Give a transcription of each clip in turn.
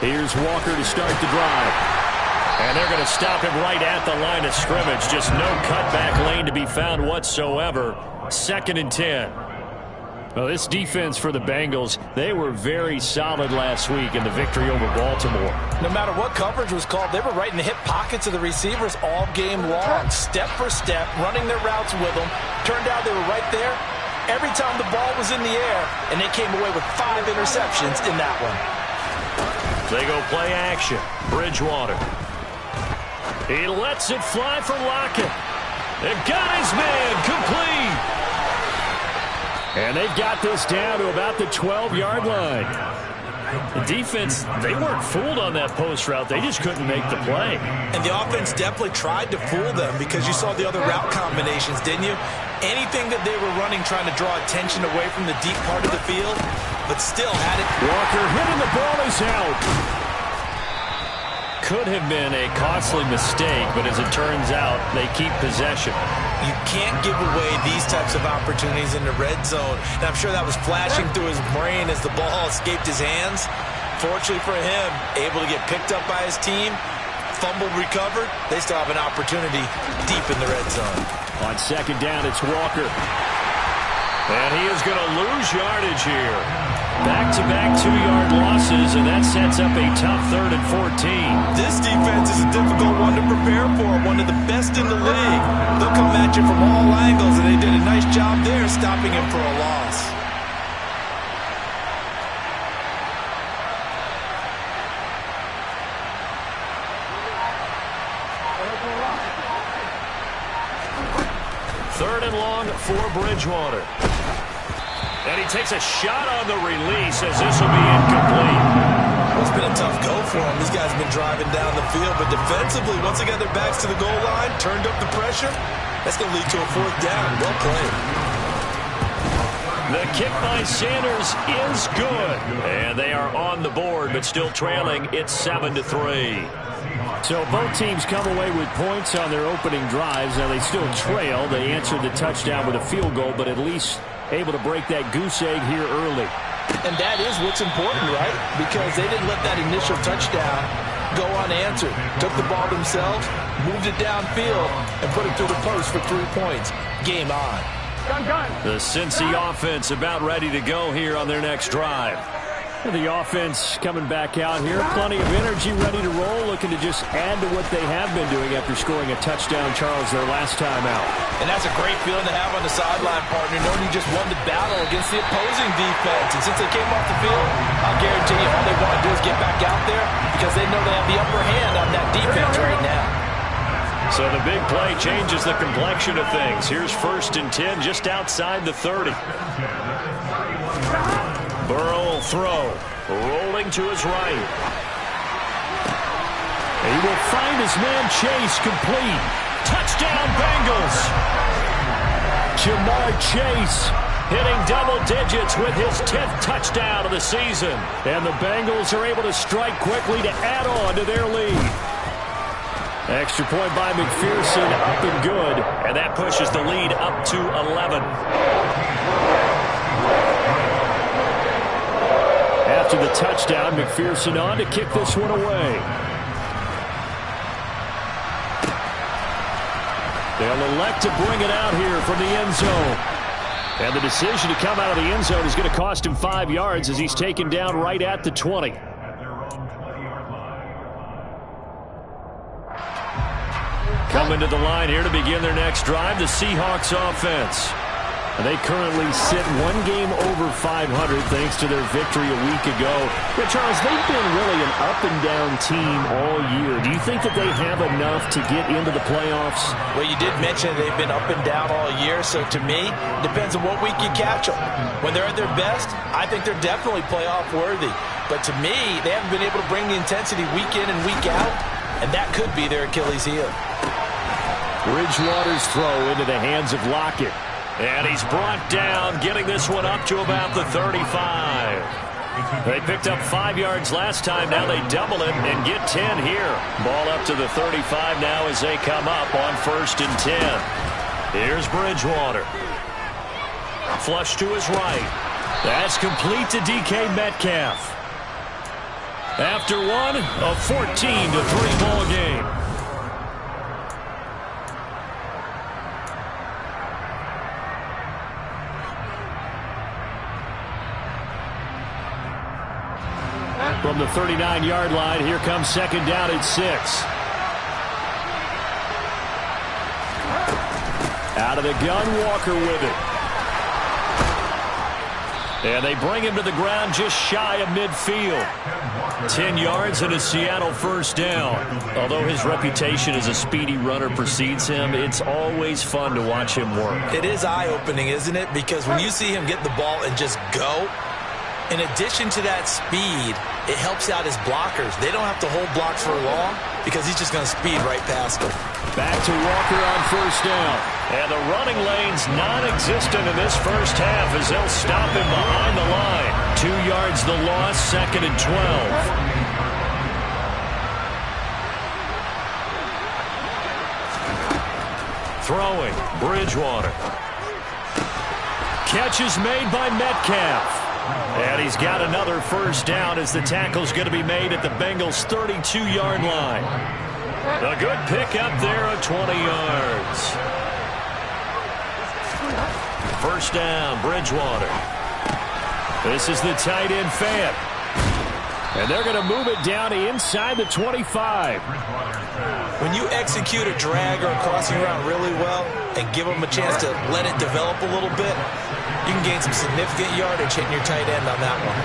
Here's Walker to start the drive. And they're going to stop him right at the line of scrimmage. Just no cutback lane to be found whatsoever. 2nd and 10. Well, this defense for the Bengals, they were very solid last week in the victory over Baltimore. No matter what coverage was called, they were right in the hip pockets of the receivers all game long, step for step, running their routes with them. Turned out they were right there every time the ball was in the air, and they came away with 5 interceptions in that one. They go play action. Bridgewater. He lets it fly for Lockett. They got his man complete. And they've got this down to about the 12-yard line. The defense, they weren't fooled on that post route. They just couldn't make the play. And the offense definitely tried to fool them because you saw the other route combinations, didn't you? Anything that they were running trying to draw attention away from the deep part of the field, but still had it. Walker hitting the ball is out. Could have been a costly mistake, but as it turns out, they keep possession. You can't give away these types of opportunities in the red zone. And I'm sure that was flashing through his brain as the ball escaped his hands. Fortunately for him, able to get picked up by his team, fumbled, recovered. They still have an opportunity deep in the red zone. On 2nd down, it's Walker. And he is going to lose yardage here. Back-to-back 2-yard losses, and that sets up a tough 3rd and 14. This defense is a difficult one to prepare for, one of the best in the league. They'll come at you from all angles, and they did a nice job there stopping him for a loss. Third and long for Bridgewater. And he takes a shot on the release as this will be incomplete. Well, it's been a tough go for him. These guys have been driving down the field, but defensively, once they got their backs to the goal line, turned up the pressure, that's going to lead to a 4th down. Well played. The kick by Sanders is good. And they are on the board, but still trailing. It's 7-3. So both teams come away with points on their opening drives. Now they still trail. They answered the touchdown with a field goal, but at least able to break that goose egg here early. And that is what's important, right? Because they didn't let that initial touchdown go unanswered. Took the ball themselves, moved it downfield, and put it through the post for 3 points. Game on. The Cincy offense about ready to go here on their next drive. The offense coming back out here. Plenty of energy, ready to roll, looking to just add to what they have been doing after scoring a touchdown, Charles, their last time out. And that's a great feeling to have on the sideline, partner, knowing you just won the battle against the opposing defense. And since they came off the field, I'll guarantee you all they want to do is get back out there because they know they have the upper hand on that defense right now. So the big play changes the complexion of things. Here's 1st and 10 just outside the 30. Burrow will throw. Rolling to his right. He will find his man Chase complete. Touchdown Bengals. Jamar Chase hitting double digits with his 10th touchdown of the season. And the Bengals are able to strike quickly to add on to their lead. Extra point by McPherson, up and good. And that pushes the lead up to 11. After the touchdown, McPherson on to kick this one away. They'll elect to bring it out here from the end zone. And the decision to come out of the end zone is going to cost him 5 yards as he's taken down right at the 20. Coming to the line here to begin their next drive, the Seahawks offense. And they currently sit 1 game over 500 thanks to their victory a week ago. Yeah, Charles, they've been really an up-and-down team all year. Do you think that they have enough to get into the playoffs? Well, you did mention they've been up and down all year, so to me, it depends on what week you catch them. When they're at their best, I think they're definitely playoff-worthy. But to me, they haven't been able to bring the intensity week in and week out, and that could be their Achilles heel. Bridgewater's throw into the hands of Lockett. And he's brought down, getting this one up to about the 35. They picked up 5 yards last time. Now they double it and get 10 here. Ball up to the 35 now as they come up on 1st and 10. Here's Bridgewater. Flush to his right. That's complete to DK Metcalf. After one, a 14-3 ball game. From the 39-yard line, here comes second down at 6. Out of the gun, Walker with it. And they bring him to the ground just shy of midfield. 10 yards and a Seattle first down. Although his reputation as a speedy runner precedes him, it's always fun to watch him work. It is eye-opening, isn't it? Because when you see him get the ball and just go, in addition to that speed, it helps out his blockers. They don't have to hold blocks for long because he's just going to speed right past them. Back to Walker on first down. And the running lane's non-existent in this first half as they'll stop him behind the line. 2 yards the loss, second and 12. Throwing, Bridgewater. Catch is made by Metcalf. And he's got another first down as the tackle's going to be made at the Bengals' 32-yard line. A good pickup there of 20 yards. First down, Bridgewater. This is the tight end, Fant. And they're going to move it down inside the 25. When you execute a drag or a crossing route really well and give them a chance to let it develop a little bit, you can gain some significant yardage hitting your tight end on that one.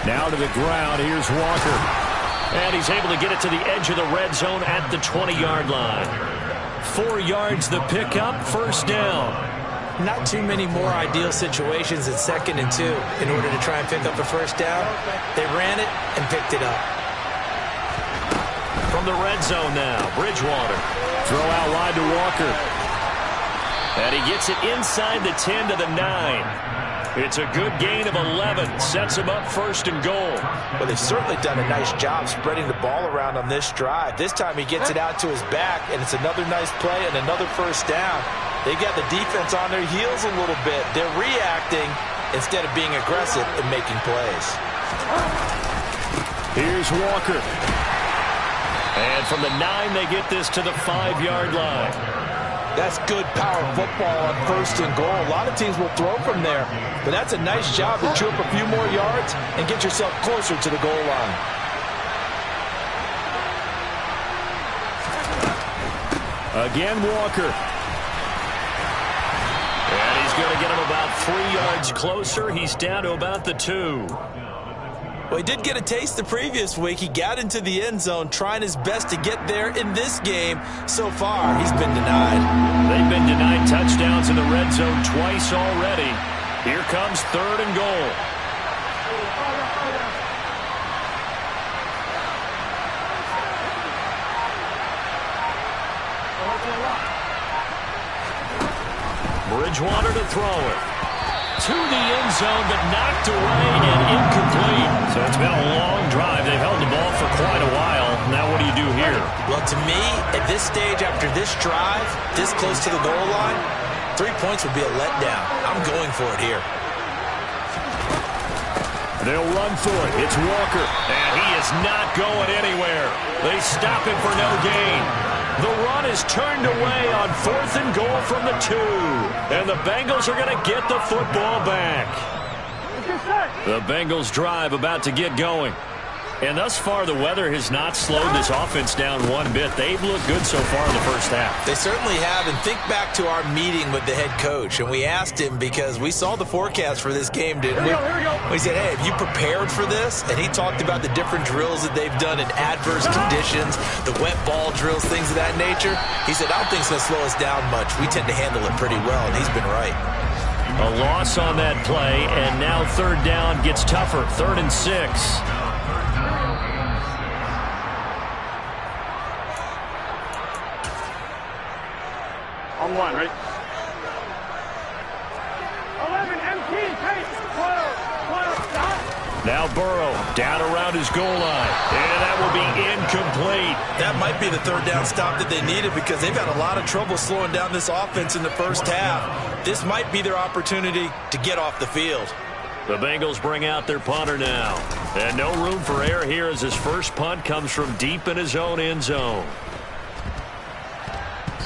Now to the ground. Here's Walker. And he's able to get it to the edge of the red zone at the 20-yard line. 4 yards the pickup, first down. Not too many more ideal situations at 2nd and 2 in order to try and pick up a first down. They ran it and picked it up. From the red zone now, Bridgewater. Throw out wide to Walker. And he gets it inside the 10 to the 9. It's a good gain of 11. Sets him up first and goal. Well, they've certainly done a nice job spreading the ball around on this drive. This time he gets it out to his back, and it's another nice play and another first down. They got the defense on their heels a little bit. They're reacting instead of being aggressive and making plays. Here's Walker. And from the 9, they get this to the 5-yard line. That's good power football on first and goal. A lot of teams will throw from there, but that's a nice job to chew up a few more yards and get yourself closer to the goal line. Again, Walker. And he's going to get him about 3 yards closer. He's down to about the 2. Well, he did get a taste the previous week. He got into the end zone trying his best to get there in this game. So far, he's been denied. They've been denied touchdowns in the red zone twice already. Here comes 3rd and goal. Bridgewater to throw it. To the end zone, but knocked away and incomplete. So it's been a long drive. They've held the ball for quite a while. Now what do you do here? Well, to me, at this stage, after this drive, this close to the goal line, 3 points would be a letdown. I'm going for it here. They'll run for it. It's Walker. And he is not going anywhere. They stop him for no gain. The run is turned away on 4th and goal from the 2. And the Bengals are going to get the football back. The Bengals drive about to get going. And thus far, the weather has not slowed this offense down one bit. They've looked good so far in the first half. They certainly have. And think back to our meeting with the head coach. And we asked him, because we saw the forecast for this game, didn't we? We said, hey, have you prepared for this? And he talked about the different drills that they've done in adverse conditions, the wet ball drills, things of that nature. He said, I don't think it's going to slow us down much. We tend to handle it pretty well, and he's been right. A loss on that play, and now 3rd down gets tougher. 3rd and 6. On 1, right? 11, empty, pace, 12, stop. Now Burrow down around his goal line. And that will be incomplete. That might be the third down stop that they needed because they've had a lot of trouble slowing down this offense in the first half. This might be their opportunity to get off the field. The Bengals bring out their punter now. And no room for error here as his first punt comes from deep in his own end zone.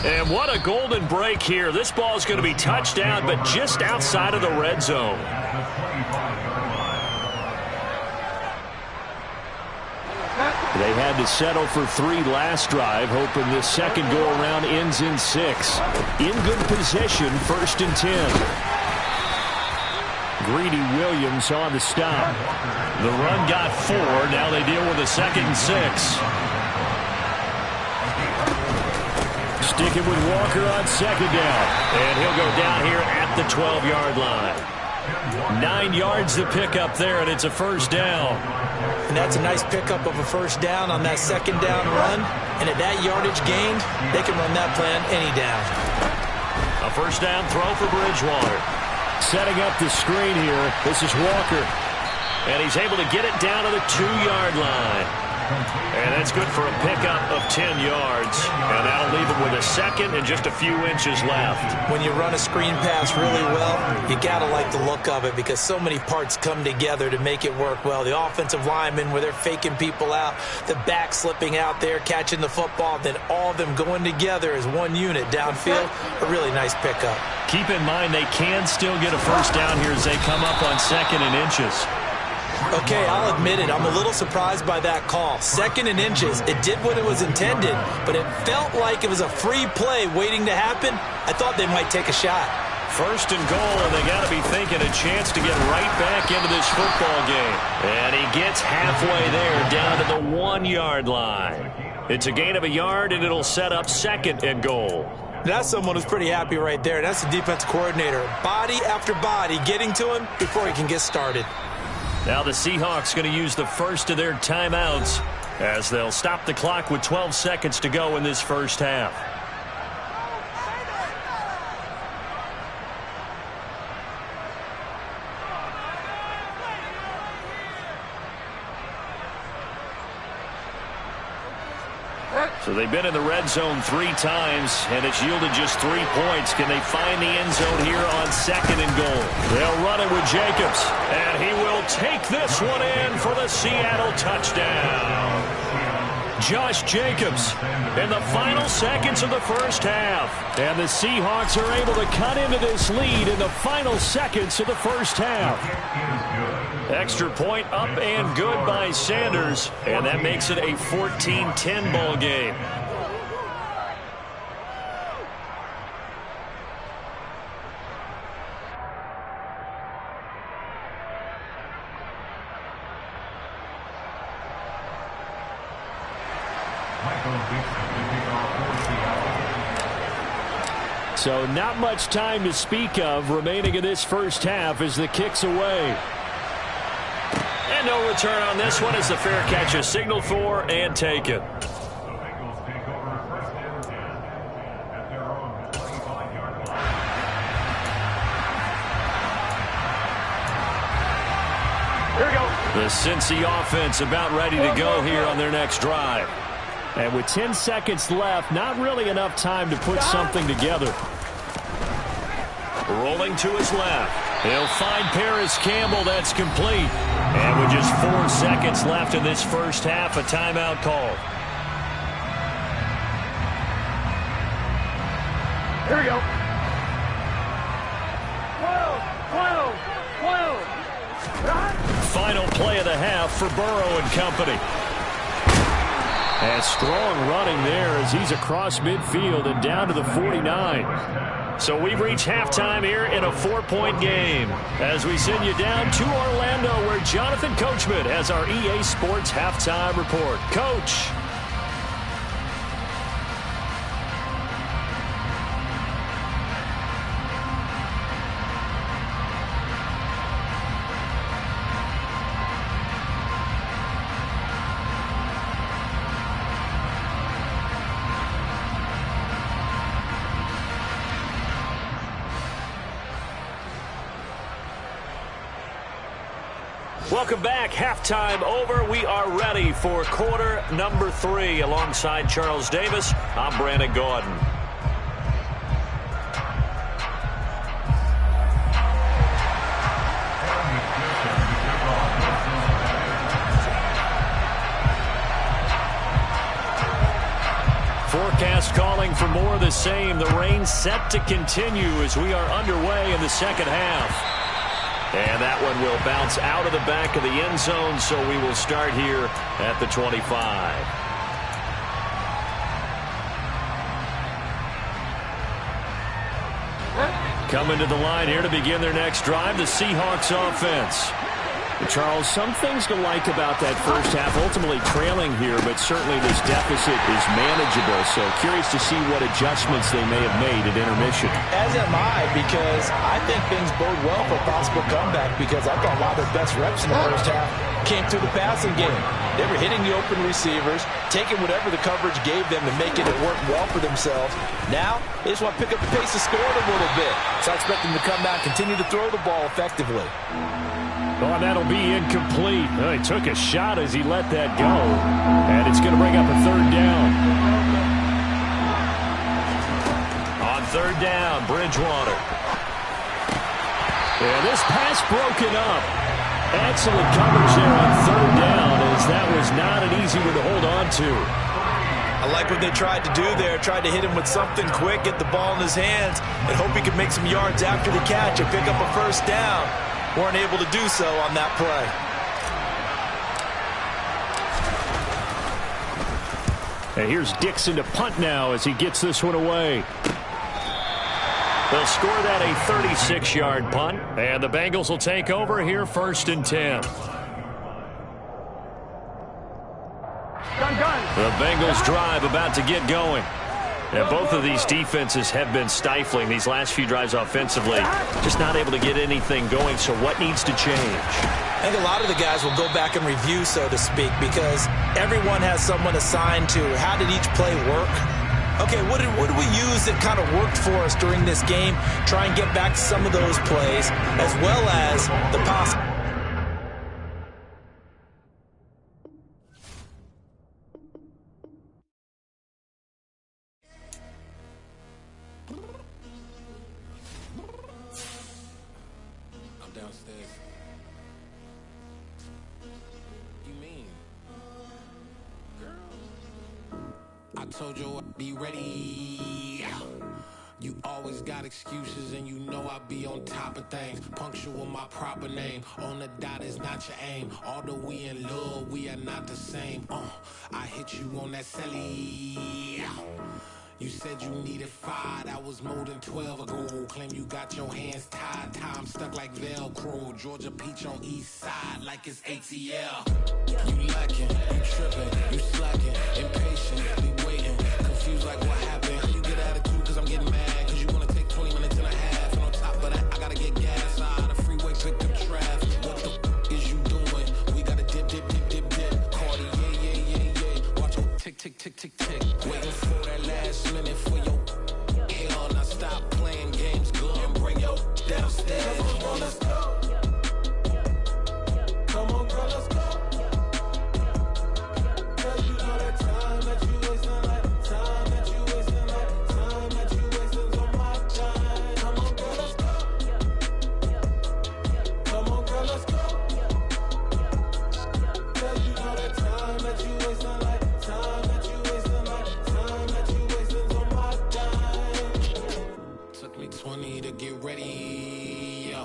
And what a golden break here. This ball is going to be touchdown, but just outside of the red zone. They had to settle for 3 last drive, hoping this second go-around ends in 6. In good position, 1st and 10. Greedy Williams on the stop. The run got 4. Now they deal with a 2nd and 6. Sticking with Walker on 2nd down. And he'll go down here at the 12-yard line. 9 yards to pick up there, and it's a 1st down. And that's a nice pickup of a 1st down on that 2nd down run. And at that yardage gained, they can run that plan any down. A 1st down throw for Bridgewater. Setting up the screen here. This is Walker. And he's able to get it down to the 2-yard line. And that's good for a pickup of 10 yards. And that'll leave him with a 2nd and just a few inches left. When you run a screen pass really well, you got to like the look of it because so many parts come together to make it work well. The offensive linemen where they're faking people out, the back slipping out there, catching the football, then all of them going together as one unit downfield. A really nice pickup. Keep in mind they can still get a 1st down here as they come up on 2nd and inches. Okay, I'll admit it. I'm a little surprised by that call. 2nd and inches. It did what it was intended, but it felt like it was a free play waiting to happen. I thought they might take a shot. 1st and goal, and they got to be thinking a chance to get right back into this football game. And he gets halfway there down to the 1-yard line. It's a gain of a yard, and it'll set up 2nd and goal. That's someone who's pretty happy right there. That's the defense coordinator. Body after body getting to him before he can get started. Now the Seahawks going to use the first of their timeouts as they'll stop the clock with 12 seconds to go in this first half. So they've been in the red zone 3 times, and it's yielded just 3 points. Can they find the end zone here on 2nd and goal? They'll run it with Jacobs, and he will take this one in for the Seattle touchdown. Josh Jacobs in the final seconds of the first half. And the Seahawks are able to cut into this lead in the final seconds of the first half. Extra point up and good by Sanders. And that makes it a 14-10 ball game. So not much time to speak of remaining in this first half as the kick's away. And no return on this one as the fair catch is signaled for and taken. Here we go. The Cincy offense about ready to go here on their next drive. And with 10 seconds left, not really enough time to put something together. Rolling to his left. He'll find Paris Campbell. That's complete. And with just 4 seconds left in this first half, a timeout called. Here we go. 12. Final play of the half for Burrow and company. And strong running there as he's across midfield and down to the 49. So we've reached halftime here in a 4-point game as we send you down to Orlando where Jonathan Coachman has our EA Sports halftime report. Coach. Welcome back. Halftime over. We are ready for quarter number 3. Alongside Charles Davis, I'm Brandon Gaudin. Forecast calling for more of the same. The rain set to continue as we are underway in the second half. And that one will bounce out of the back of the end zone, so we will start here at the 25. Coming to the line here to begin their next drive, the Seahawks offense. Charles, some things to like about that first half, ultimately trailing here, but certainly this deficit is manageable. So curious to see what adjustments they may have made at intermission. As am I, because I think things bode well for a possible comeback, because I thought a lot of their best reps in the first half came through the passing game. They were hitting the open receivers, taking whatever the coverage gave them and making it work well for themselves. Now, they just want to pick up the pace of scoring a little bit. So I expect them to come out and continue to throw the ball effectively. Oh, and that'll be incomplete. Oh, he took a shot as he let that go. And it's going to bring up a third down. On third down, Bridgewater. And this pass broken up. Excellent coverage there on third down, as that was not an easy one to hold on to. I like what they tried to do there. Tried to hit him with something quick, get the ball in his hands, and hope he could make some yards after the catch and pick up a first down. Weren't able to do so on that play. And here's Dixon to punt now as he gets this one away. They'll score that a 36-yard punt, and the Bengals will take over here 1st and 10. The Bengals drive about to get going. And both of these defenses have been stifling these last few drives offensively. Just not able to get anything going, so what needs to change? I think a lot of the guys will go back and review, so to speak, because everyone has someone assigned to how did each play work. Okay, what did we use that kind of worked for us during this game? Try and get back to some of those plays, as well as the possible. Downstairs. You mean? Girl, I told you I'd be ready. You always got excuses and you know I be on top of things. Punctual my proper name. On the dot is not your aim. Although we in love, we are not the same. I hit you on that celly. You said you needed 5, that was more than 12 ago. Claim you got your hands tied, time stuck like Velcro. Georgia peach on east side like it's ATL. You lacking, you tripping, you slacking, impatient, be waiting, confused like what happened. You get attitude cause I'm getting mad, cause you wanna take 20 minutes and a half. And on top of that, I gotta get gas out of the freeway, pick up traffic. What the is you doing? We gotta dip. Cardi, yeah. Watch your tick. Waiting for that last minute for your hell. Now stop playing games, go and bring your downstairs. Come on, let's go. Come on, girl, let's go. Girl, you know that time that you wasting, like time that you wasting, like time that you wasting on my time. Come on, girl, let's go. Come on, girl, let's go. Girl, you know that time that you wasting, like time that you wasting, like time that you wasting on my time. Took me 20 to get ready, yo.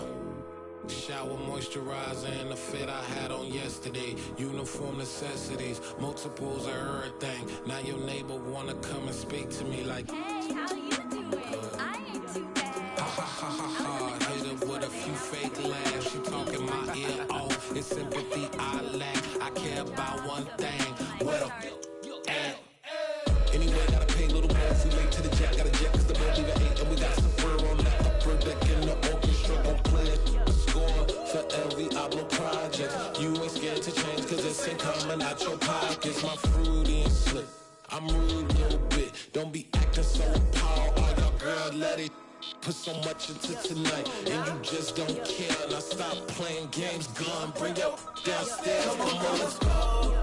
Shower moisturizer and the fit I had on yesterday. Uniform necessities, multiples of everything. Now your neighbor wanna come and speak to me like, hey, how you doing? I ain't too bad. ha. Hit her with a few fake laughs. She talking my ear off. It's sympathy I lack. I care about one thing. What up? Anyway, gotta pay a little more if we late to the jet. Gotta jet cause the boat leave at 8. And we got some fur on the upper deck in the orchestra. Gon' play it. Score for every album project. You ain't scared to change cause it's ain't coming out your pockets. My fruity and slick. I'm rude a little bit. Don't be acting so appalled. All y'all girl, let it Put so much into tonight, and you just don't care. And I stop playing games, gun, bring your downstairs. Come on, let's go.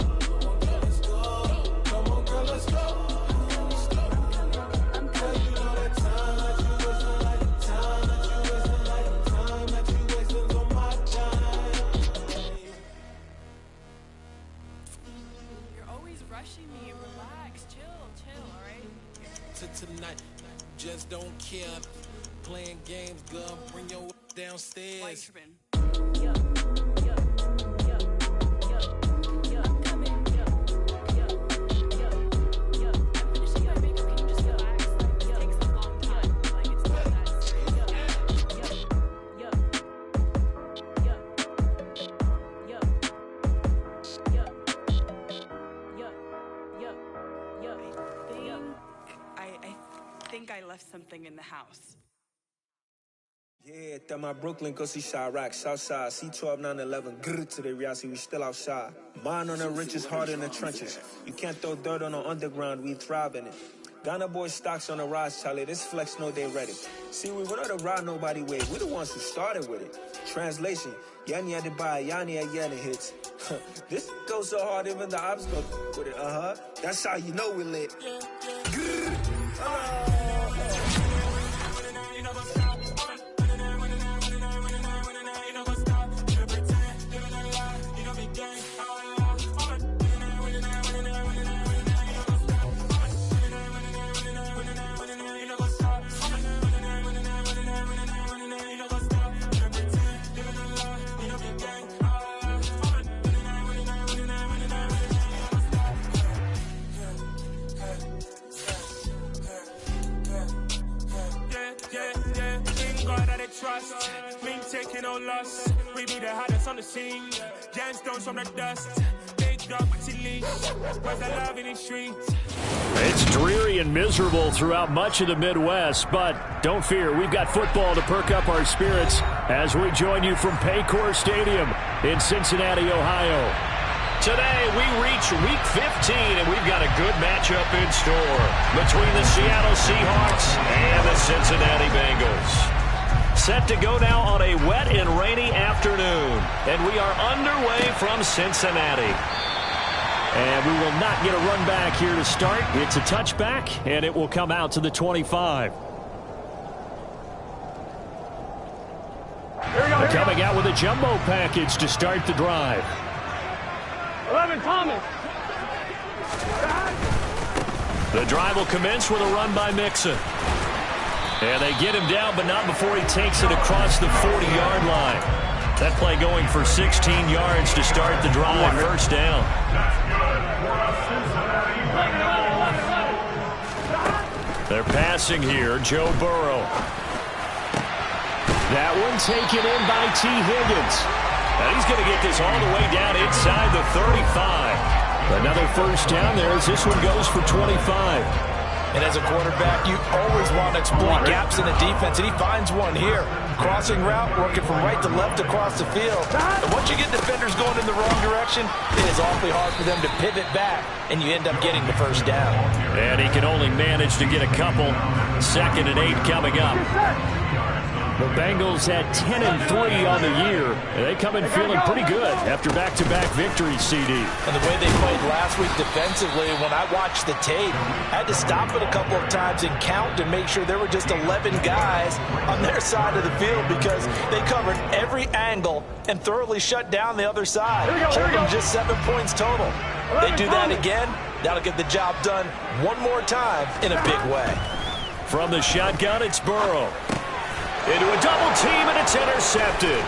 Come on, girl, let's go. Tonight, just don't care. Playing games, girl, bring your downstairs. I left something in the house. Yeah, that my Brooklyn, go see Chirac, Southside, C12, 911, grrr to the reality, we still outside. Mine on the richest, heart in the trenches. You can't throw dirt on the underground, we thrive in it. Ghana boy stocks on the rise, Charlie, this flex know they ready. See, we were not to ride nobody with, we the ones who started with it. Translation, Yani had to buy, Yani had Yanni hits. This goes so hard, even the ops go with it, That's how you know we lit. Grrr. Trust, we ain't taking no loss. We be the hottest on the scene. Gemstones from the dust. Big dog, but leash. Where's the love in the streets? It's dreary and miserable throughout much of the Midwest, but don't fear, we've got football to perk up our spirits as we join you from Paycor Stadium in Cincinnati, Ohio. Today, we reach Week 15, and we've got a good matchup in store between the Seattle Seahawks and the Cincinnati Bengals. Set to go now on a wet and rainy afternoon, and we are underway from Cincinnati. And we will not get a run back here to start. It's a touchback, and it will come out to the 25. Coming out with a jumbo package to start the drive. 11 Thomas. The drive will commence with a run by Mixon. And they get him down, but not before he takes it across the 40-yard line. That play going for 16 yards to start the drive. First down. They're passing here. Joe Burrow. That one taken in by T. Higgins. And he's going to get this all the way down inside the 35. Another first down there as this one goes for 25. And as a quarterback, you always want to exploit gaps in the defense, and he finds one here. Crossing route, working from right to left across the field. And once you get defenders going in the wrong direction, it is awfully hard for them to pivot back, and you end up getting the first down. And he can only manage to get a couple. 2nd and 8 coming up. The Bengals had 10-3 on the year. And they come in feeling pretty good after back-to-back victories, CD. And the way they played last week defensively, when I watched the tape, I had to stop it a couple of times and count to make sure there were just 11 guys on their side of the field because they covered every angle and thoroughly shut down the other side. Holding just 7 points total. They do that again, that'll get the job done one more time in a big way. From the shotgun, it's Burrow. Into a double team, and it's intercepted.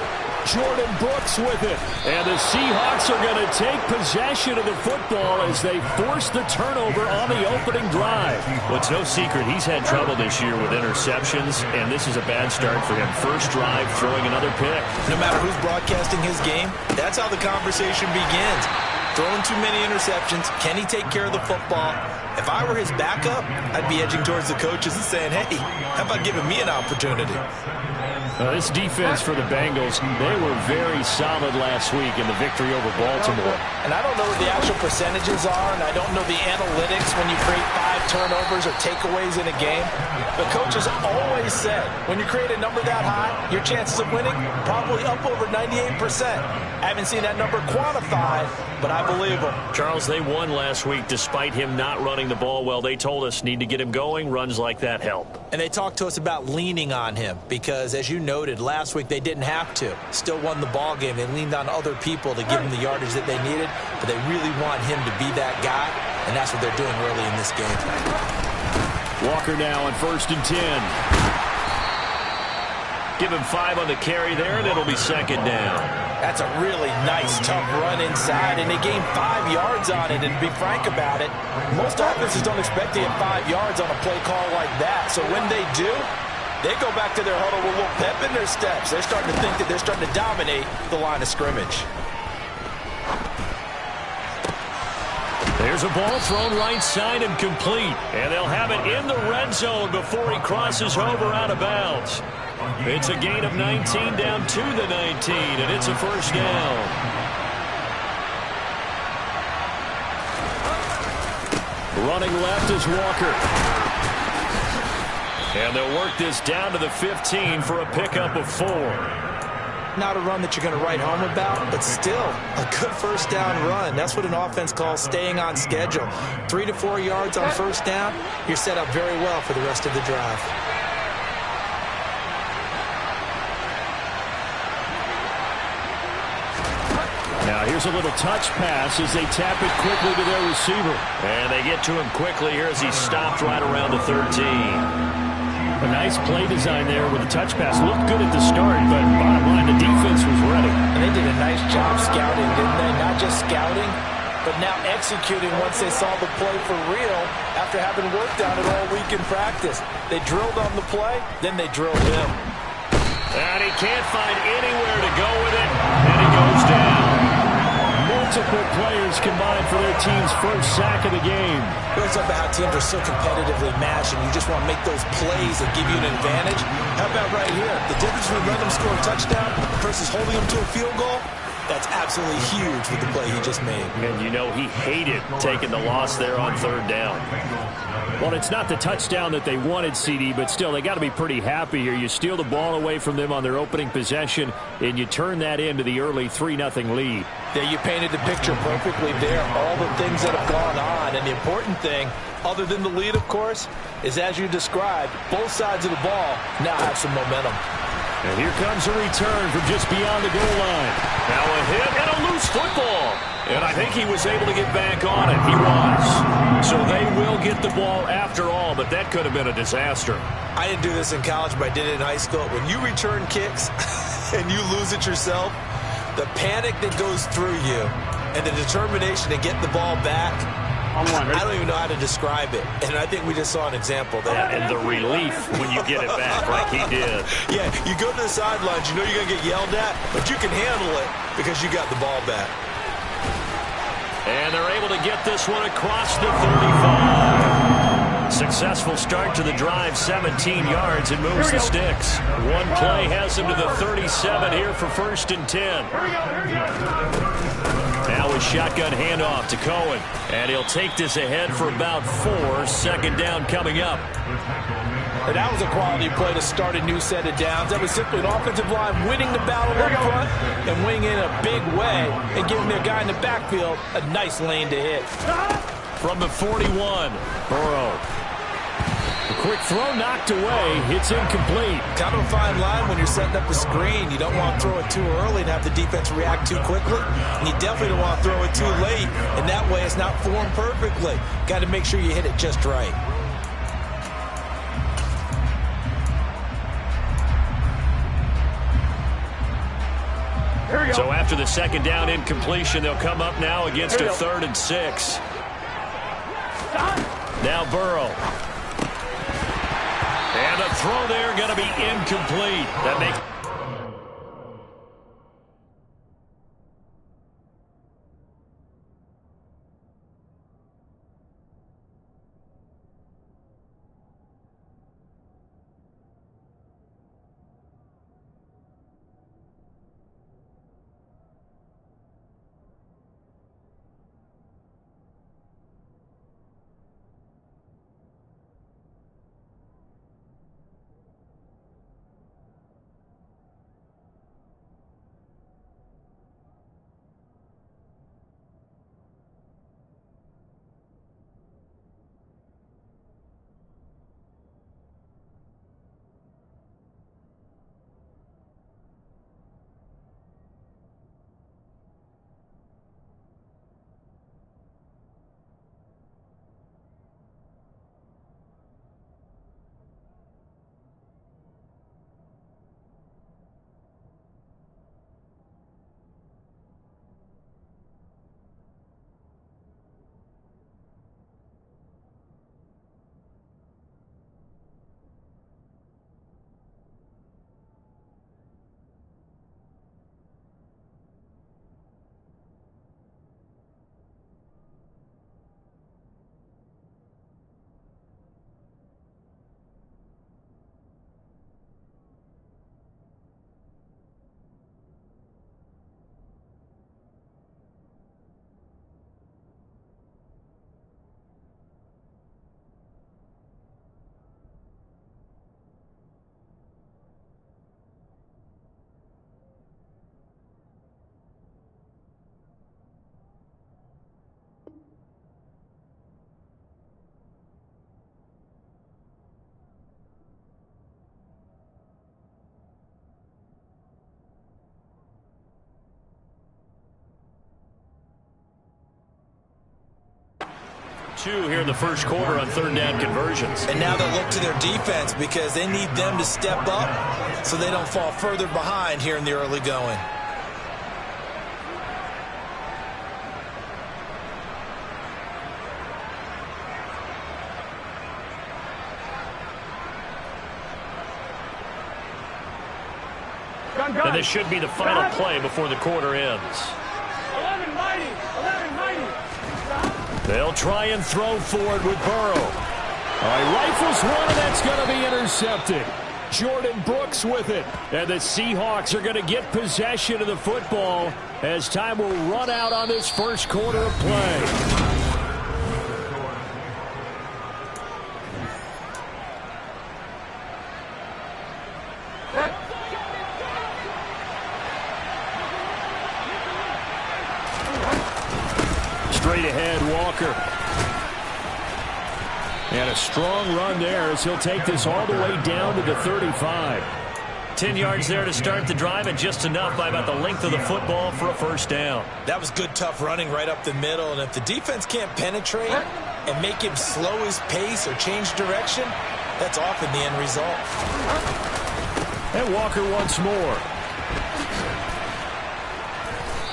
Jordan Brooks with it. And the Seahawks are going to take possession of the football as they force the turnover on the opening drive. Well, it's no secret he's had trouble this year with interceptions, and this is a bad start for him. First drive, throwing another pick. No matter who's broadcasting his game, that's how the conversation begins. Throwing too many interceptions. Can he take care of the football? If I were his backup, I'd be edging towards the coaches and saying, hey, how about giving me an opportunity? This defense for the Bengals, they were very solid last week in the victory over Baltimore. And I don't know what the actual percentages are, and I don't know the analytics when you create 5 turnovers or takeaways in a game. The coaches always said, when you create a number that high, your chances of winning probably up over 98%. I haven't seen that number quantified, but I believe them. Charles, they won last week despite him not running the ball well. They told us need to get him going. Runs like that help. And they talked to us about leaning on him because, as you noted, last week they didn't have to. Still won the ball game. They leaned on other people to give him the yardage that they needed, but they really want him to be that guy, and that's what they're doing early in this game. Walker now on 1st and 10. Give him 5 on the carry there, and it'll be 2nd down. That's a really nice, tough run inside, and they gained 5 yards on it. And to be frank about it, most offenses don't expect to get 5 yards on a play call like that. So when they do, they go back to their huddle with a little pep in their steps. They're starting to think that they're starting to dominate the line of scrimmage. There's a ball thrown right side and complete. And they'll have it in the red zone before he crosses over out of bounds. It's a gain of 19 down to the 19, and it's a 1st down. Running left is Walker. And they'll work this down to the 15 for a pickup of 4. Not a run that you're going to write home about, but still a good 1st down run. That's what an offense calls staying on schedule. 3 to 4 yards on 1st down, you're set up very well for the rest of the drive. Now here's a little touch pass as they tap it quickly to their receiver. And they get to him quickly here as he stopped right around the 13. A nice play design there with the touch pass. Looked good at the start, but bottom line, the defense was ready. And they did a nice job scouting, didn't they? Not just scouting, but now executing once they saw the play for real after having worked on it all week in practice. They drilled on the play, then they drilled him. And he can't find anywhere to go with it, and he goes down. Multiple players combined for their team's 1st sack of the game. We always talk about how teams are so competitively matched, and you just want to make those plays that give you an advantage. How about right here? The difference between letting them score a touchdown versus holding them to a field goal, that's absolutely huge with the play he just made. And you know he hated taking the loss there on 3rd down. Well, it's not the touchdown that they wanted, CD, but still, they got to be pretty happy here. You steal the ball away from them on their opening possession, and you turn that into the early 3-0 lead. Yeah, you painted the picture perfectly there, all the things that have gone on. And the important thing, other than the lead, of course, is as you described, both sides of the ball now have some momentum. And here comes a return from just beyond the goal line. Now a hit and a loose football. And I think he was able to get back on it. He was. So they will get the ball after all, but that could have been a disaster. I didn't do this in college, but I did it in high school. When you return kicks and you lose it yourself, the panic that goes through you and the determination to get the ball back, I don't even know how to describe it. And I think we just saw an example there. Yeah, and the relief when you get it back like he did. Yeah, you go to the sidelines, you know you're going to get yelled at, but you can handle it because you got the ball back. And they're able to get this one across the 35. Successful start to the drive, 17 yards, and moves the sticks. One play has him to the 37 here for 1st and 10. Now a shotgun handoff to Cohen. And he'll take this ahead for about 4. 2nd down coming up. And that was a quality play to start a new set of downs. That was simply an offensive line winning the battle up front and winning in a big way and giving their guy in the backfield a nice lane to hit. From the 41, Burrow. A quick throw knocked away. It's incomplete. Kind of a fine line when you're setting up a screen. You don't want to throw it too early and have the defense react too quickly. And you definitely don't want to throw it too late. And that way it's not formed perfectly. Got to make sure you hit it just right. So after the 2nd down incompletion, they'll come up now against a 3rd and 6. Now Burrow. And a throw there going to be incomplete. That makes 2 here in the first quarter on third down conversions. And now they'll look to their defense because they need them to step up so they don't fall further behind here in the early going. And this should be the final play before the quarter ends. 11 mighty. 11 mighty. They'll try and throw for it with Burrow. All right, rifles one, and that's going to be intercepted. Jordan Brooks with it. And the Seahawks are going to get possession of the football as time will run out on this first quarter of play. Straight ahead, Walker. And a strong run there as he'll take this all the way down to the 35. 10 yards there to start the drive, and just enough by about the length of the football for a first down. That was good, tough running right up the middle. And if the defense can't penetrate and make him slow his pace or change direction, that's often the end result. And Walker once more.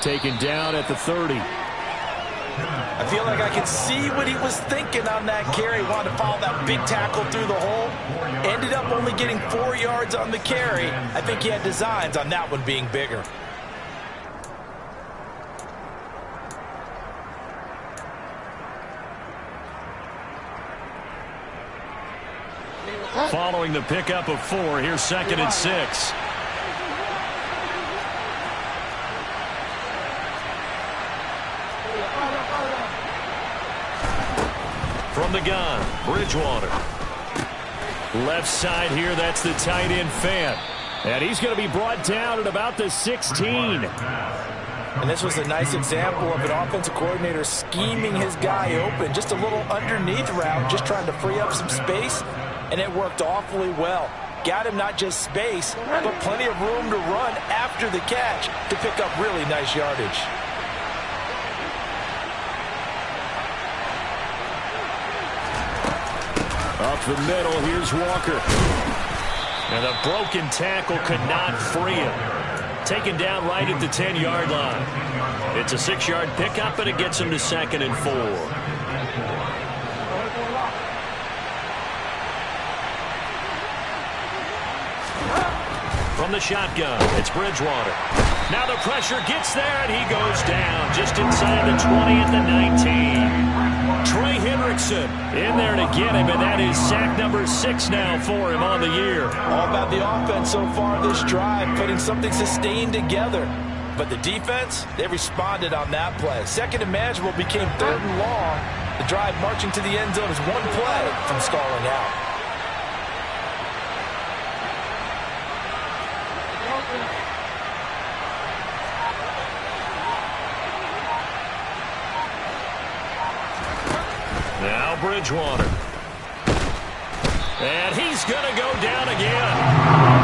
Taken down at the 30. I feel like I can see what he was thinking on that carry. Wanted to follow that big tackle through the hole. Ended up only getting 4 yards on the carry. I think he had designs on that one being bigger. Following the pickup of 4, here's 2nd and 6. From the gun, Bridgewater. Left side here, that's the tight end Fant. And he's going to be brought down at about the 16. And this was a nice example of an offensive coordinator scheming his guy open. Just a little underneath route, just trying to free up some space. And it worked awfully well. Got him not just space, but plenty of room to run after the catch to pick up really nice yardage. Up the middle, here's Walker. And a broken tackle could not free him. Taken down right at the 10-yard line. It's a 6-yard pickup, and it gets him to 2nd and 4. From the shotgun, it's Bridgewater. Now the pressure gets there, and he goes down just inside the 20 at the 19. Trey Hendrickson in there to get him, and that is sack number 6 now for him on the year. All about the offense so far this drive, putting something sustained together. But the defense, they responded on that play. 2nd and manageable became 3rd and long. The drive marching to the end zone is one play from stalling out. Now Bridgewater. And he's going to go down again.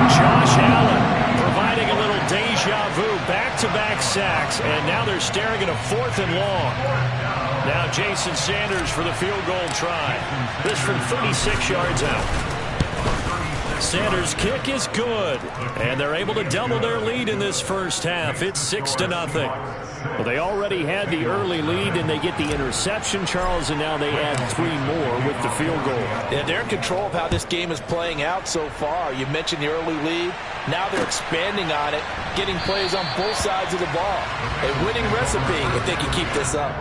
Josh Allen providing a little deja vu. Back-to-back sacks, and now they're staring at a 4th and long. Now Jason Sanders for the field goal try. This from 36 yards out. Sanders' kick is good, and they're able to double their lead in this first half. It's 6-0. Well, they already had the early lead, and they get the interception, Charles, and now they add 3 more with the field goal. Yeah, they're in control of how this game is playing out so far. You mentioned the early lead. Now they're expanding on it, getting plays on both sides of the ball. A winning recipe if they can keep this up.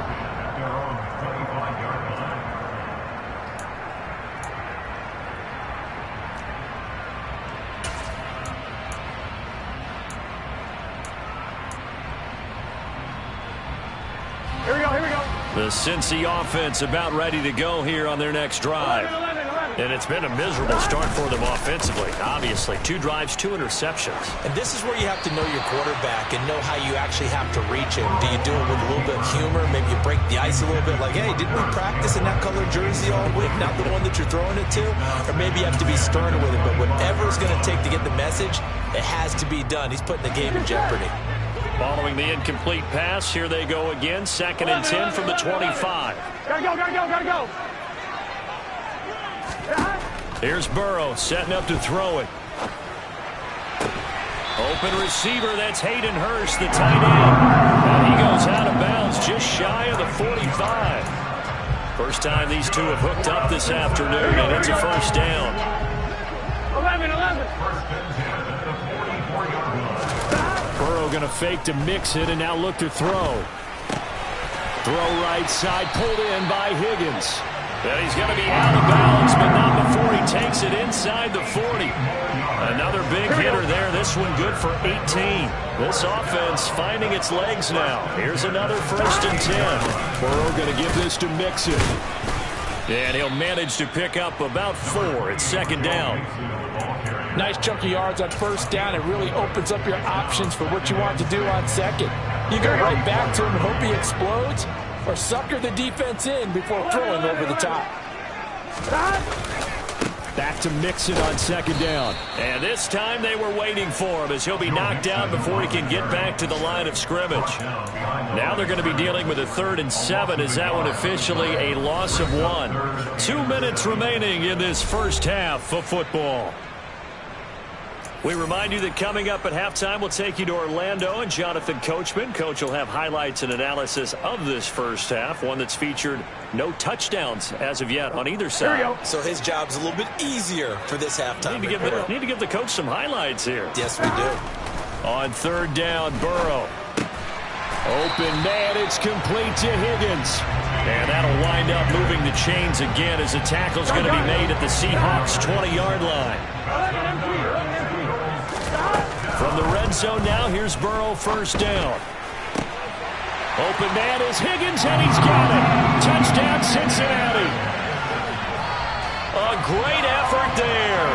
Here we go, here we go. The Cincy offense about ready to go here on their next drive. 11. And it's been a miserable start for them offensively. Obviously, 2 drives, 2 interceptions. And this is where you have to know your quarterback and know how you actually have to reach him. Do you do it with a little bit of humor? Maybe you break the ice a little bit like, hey, didn't we practice in that colored jersey all week? Not the one that you're throwing it to? Or maybe you have to be sterner with it. But whatever it's going to take to get the message, it has to be done. He's putting the game in jeopardy. Following the incomplete pass, here they go again. 2nd and 10 from the 25. Gotta go, gotta go, gotta go. Here's Burrow setting up to throw it. Open receiver, that's Hayden Hurst, the tight end. And he goes out of bounds just shy of the 45. First time these two have hooked up this afternoon, and it's a first down. 11. Burrow going to fake to mix it and now look to throw. Throw right side, pulled in by Higgins. And he's going to be out of bounds, but not before he takes it inside the 40. Another big hitter there. This one good for 18. This offense finding its legs now. Here's another 1st and 10. Burrow going to give this to Mixon. And he'll manage to pick up about 4. It's 2nd down. Nice chunk of yards on 1st down. It really opens up your options for what you want to do on 2nd. You go right back to him and hope he explodes, or sucker the defense in before throwing over the top. Back to Mixon on 2nd down. And this time they were waiting for him as he'll be knocked down before he can get back to the line of scrimmage. Now they're going to be dealing with a 3rd and 7 as that one officially a loss of 1. 2 minutes remaining in this first half of football. We remind you that coming up at halftime, we'll take you to Orlando and Jonathan Coachman. Coach will have highlights and analysis of this first half, one that's featured no touchdowns as of yet on either side. So his job's a little bit easier for this halftime. Need to give the coach some highlights here. Yes, we do. On 3rd down, Burrow. Open man, it's complete to Higgins. And that'll wind up moving the chains again as the tackle's going to be made at the Seahawks' 20-yard line. From the red zone now, here's Burrow, 1st down. Open man is Higgins, and he's got it. Touchdown, Cincinnati. A great effort there.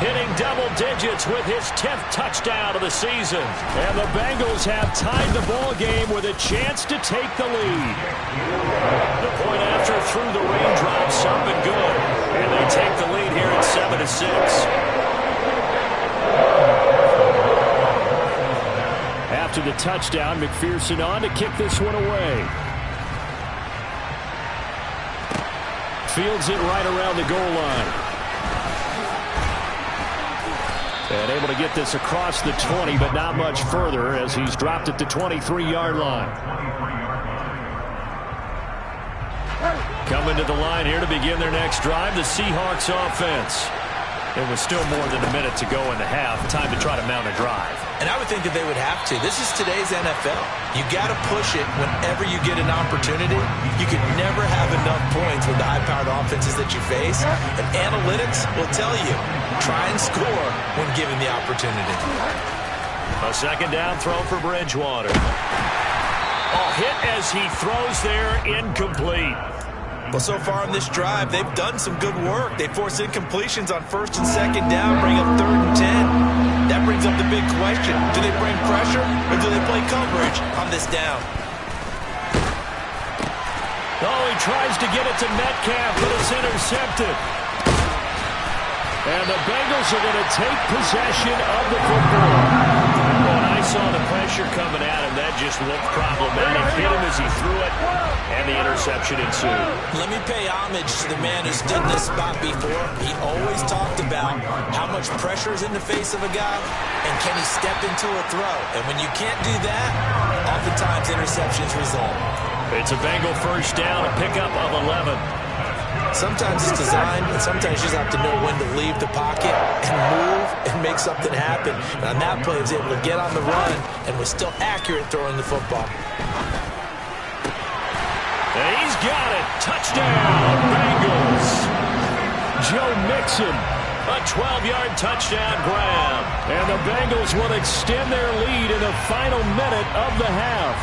Hitting double digits with his 10th touchdown of the season. And the Bengals have tied the ball game with a chance to take the lead. The point after through the raindrops up and good. And they take the lead here at 7-6. After the touchdown, McPherson on to kick this one away. Fields it right around the goal line. And able to get this across the 20, but not much further as he's dropped it to 23-yard line. Coming to the line here to begin their next drive, the Seahawks offense. It was still more than a minute to go in the half. Time to try to mount a drive. And I would think that they would have to. This is today's NFL. You got to push it whenever you get an opportunity. You can never have enough points with the high-powered offenses that you face. And analytics will tell you, try and score when given the opportunity. A 2nd down throw for Bridgewater. Hit as he throws there, incomplete. Well, so far in this drive, they've done some good work. They force incompletions on 1st and 2nd down, bring up 3rd and 10. That brings up the big question. Do they bring pressure or do they play coverage on this down? Oh, he tries to get it to Metcalf, but it's intercepted. And the Bengals are going to take possession of the football. When I saw the pressure coming at him, that just looked problematic. Hit him as he threw it, and the interception ensued. Let me pay homage to the man who stood in this spot before. He always talked about how much pressure is in the face of a guy, and can he step into a throw. And when you can't do that, oftentimes interceptions result. It's a Bengal 1st down, a pickup of 11. Sometimes it's designed, and sometimes you just have to know when to leave the pocket and move and make something happen. And on that play, he was able to get on the run and was still accurate throwing the football. And he's got it. Touchdown, Bengals. Joe Mixon, a 12-yard touchdown grab. And the Bengals will extend their lead in the final minute of the half.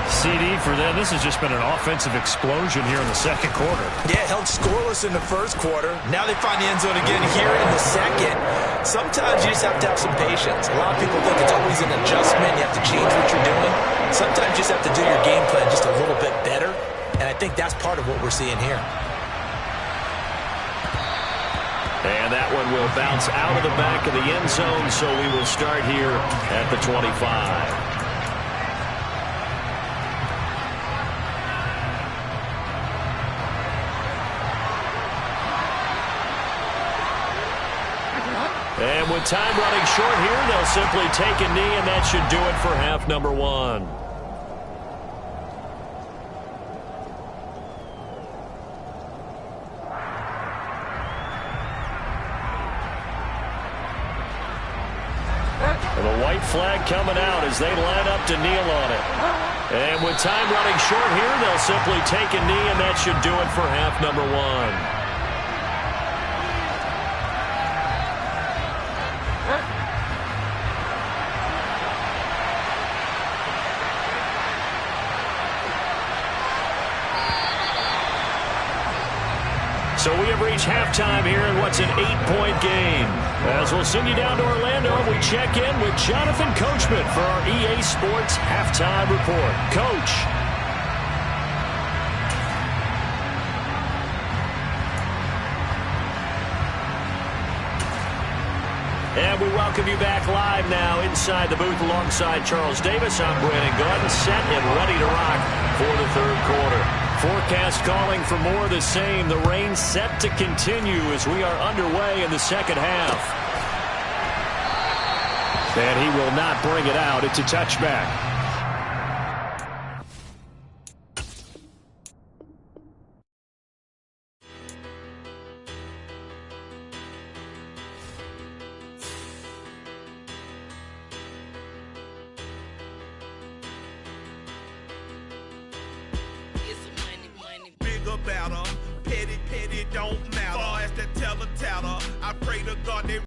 CD for them. This has just been an offensive explosion here in the 2nd quarter. Yeah, held scoreless in the 1st quarter. Now they find the end zone again here in the 2nd. Sometimes you just have to have some patience. A lot of people think it's always an adjustment. You have to change what you're doing. Sometimes you just have to do your game plan just a little bit better. And I think that's part of what we're seeing here. And that one and will bounce out of the back of the end zone, so we will start here at the 25. And with time running short here, they'll simply take a knee, and that should do it for half number one. And the white flag coming out as they line up to kneel on it. And with time running short here, they'll simply take a knee, and that should do it for half number one. So we have reached halftime here in what's an 8-point game. As we'll send you down to Orlando, we check in with Jonathan Coachman for our EA Sports Halftime Report. Coach. And we welcome you back live now inside the booth alongside Charles Davis. I'm Brandon Gaudin, set and ready to rock for the third quarter. Forecast calling for more of the same. The rain set to continue as we are underway in the second half. And he will not bring it out. It's a touchback.